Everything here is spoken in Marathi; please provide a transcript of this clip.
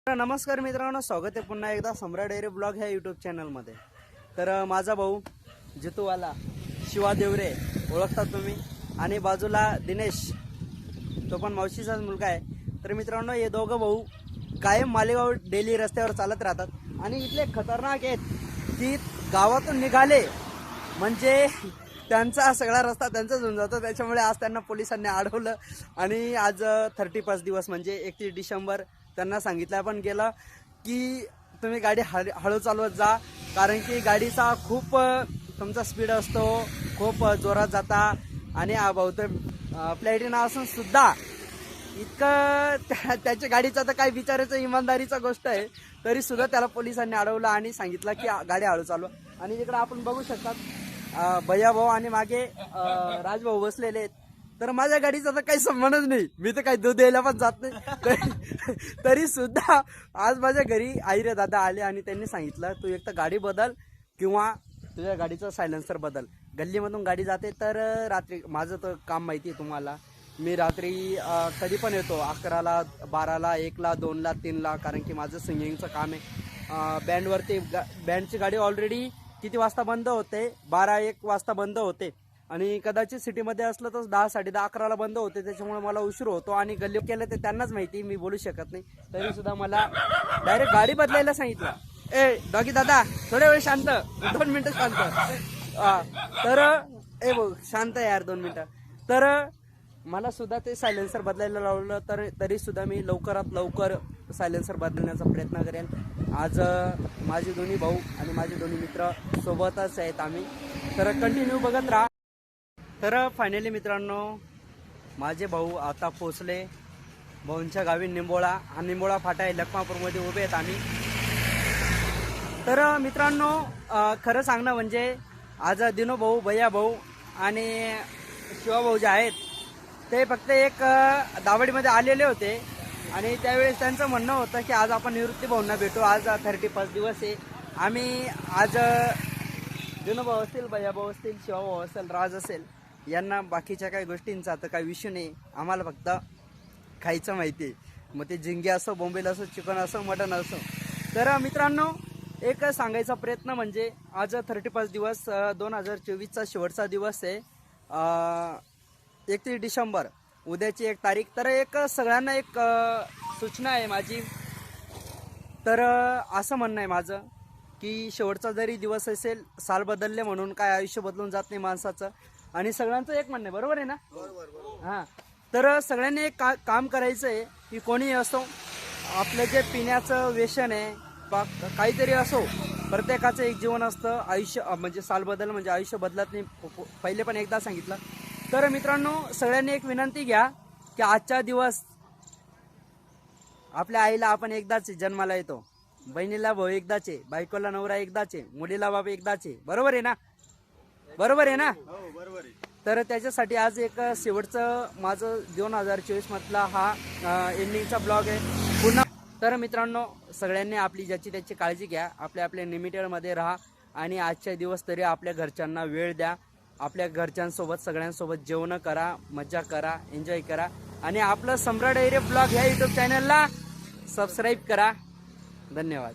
नमस्कार मित्रांनो, स्वागत आहे पुन्हा एकदा सम्राट डेअरी ब्लॉग ह्या यूट्यूब चॅनलमध्ये। तर माझा भाऊ जितूवाला शिवा देवरे ओळखतात तुम्ही, आणि बाजूला दिनेश, तो पण मावशीचाच मुलगा आहे। तर मित्रांनो, हे दोघं भाऊ कायम मालेगाव डेली रस्त्यावर चालत राहतात आणि इथले खतरनाक आहेत की गावातून निघाले म्हणजे त्यांचा सगळा रस्ता त्यांचाच होऊन जातो। त्याच्यामुळे आज त्यांना पोलिसांनी अडवलं आणि आज 31 दिवस म्हणजे 31 डिसेंबर त्यांना सांगितलं पण गेलं की तुम्ही गाडी हळू चालवत जा, कारण की गाडीचा खूप तुमचा स्पीड असतो, खूप जोरात जाता। आणि बहुतेक प्लॅटिना असून सुद्धा इतकं त्याच्या गाडीचा तर काय विचारायचं इमानदारीचा गोष्ट आहे, तरी सुद्धा त्याला पोलिसांनी अडवलं आणि सांगितलं की गाडी हळू चालवा। आणि इकडे आपण बघू शकतात भैया भाऊ आणि मागे राजभाऊ बसलेले आहेत। तर माझ्या गाडीचा तर काही संबंधच नाही, मी तर काही दूध द्यायला पण जात नाही। तरी सुद्धा आज माझ्या घरी आई रे दादा आले आणि त्यांनी सांगितलं तू एक तर गाडी बदल किंवा तुझ्या गाडीचा सायलेन्सर बदल। गल्लीमधून गाडी जाते तर रात्री माझं तर काम माहिती आहे तुम्हाला, मी रात्री कधी पण येतो 11ला 12ला 1ला 2ला 3ला, कारण की माझं सिंगिंगचं काम आहे। बँडवरती बँडची गाडी ऑलरेडी किती वाजता बंद होते, 12-1 वाजता बंद होते आणि कदाचित सिटीमध्ये असलं तर 10 10:30 11ला बंद होते। त्याच्यामुळे मला उशीर होतो आणि गल्ली केलं ते त्यांनाच माहिती, मी बोलू शकत नाही। तरी सुद्धा मला डायरेक्ट गाडी बदलायला सांगितलं। ए डॉगी दादा थोड्या वेळ शांत, 2 मिनिटं शांत। तर ए भाऊ शांत यार 2 मिनिटं। तर मला सुद्धा ते सायलेन्सर बदलायला लावलं, तर तरी सुद्धा मी लवकरात लवकर सायलेन्सर बदलण्याचा प्रयत्न करेन। आज माझे दोन्ही भाऊ आणि माझे दोन्ही मित्र सोबतच आहेत आम्ही, तर कंटिन्यू बघत राहा। तर फायनली मित्रांनो, माझे भाऊ आता पोचले भाऊंच्या गावी निंबोळा, हा निंबोळा फाटा आहे, लखमापूरमध्ये उभे आहेत आम्ही। तर मित्रांनो, खरं सांगणं म्हणजे आज दिनो भाऊ, भैया भाऊ आणि शिवा भाऊ जे आहेत ते फक्त एक दावडीमध्ये आलेले होते आणि त्यावेळेस त्यांचं म्हणणं होतं की आज आपण निवृत्ती भाऊंना भेटू, आज 31 दिवस आहे। आम्ही आज दिनो भाऊ असतील, भैया भाऊ असतील, शिवा भाऊ असेल, राज असेल, यांना बाकीच्या काही गोष्टींचा तर काही विषय नाही, आम्हाला फक्त खायचं माहिती आहे। मग ते झिंगे असो, बोंबील असो, चिकन असो, मटन असो। तर मित्रांनो, एक सांगायचा प्रयत्न म्हणजे आज 31 दिवस 2024चा शेवटचा दिवस आहे, 31 डिसेंबर, उद्याची 1 तारीख। तर एक सगळ्यांना एक सूचना आहे माझी, तर असं म्हणणं आहे माझं की शेवटचा जरी दिवस असेल, साल बदलले म्हणून काय आयुष्य बदलून जात नाही माणसाचं, आणि सगळ्यांचं एक म्हणणं आहे, बरोबर आहे ना? हां, तर सगळ्यांनी एक काम करायचं आहे की कोणीही असो, आपलं जे पिण्याचं व्यसन आहे काहीतरी असो, प्रत्येकाचं एक जीवन असतं, आयुष्य म्हणजे साल बदल म्हणजे आयुष्य बदलत नाही, पहिले पण एकदा सांगितलं। तर मित्रांनो, सगळ्यांनी एक विनंती घ्या की आजचा दिवस आपल्या आईला आपण एकदाच जन्माला येतो, बहिणीला भाऊ एकदाच आहे, बायकोला नवरा एकदाच आहे, मुलीला बाप एकदाच आहे, बरोबर आहे ना? बरोबर आहे ना? हो बरोबर आहे। तर त्याच्यासाठी आज एक शेवटचं माझं 2024 मधला हा एंडिंगचा ब्लॉग आहे पुन्हा। तर मित्रांनो, सगळ्यांनी आपली ज्याची त्याची काळजी घ्या, आपल्या लिमिटेडमध्ये राहा आणि आजच्या दिवस तरी आपल्या घरच्यांना वेळ द्या, आपल्या घरच्यांसोबत सगळ्यांसोबत जेवण करा, मजा करा, एन्जॉय करा आणि आपलं सम्राट डेअरी ब्लॉग ह्या यूट्यूब चॅनलला सबस्क्राईब करा। धन्यवाद।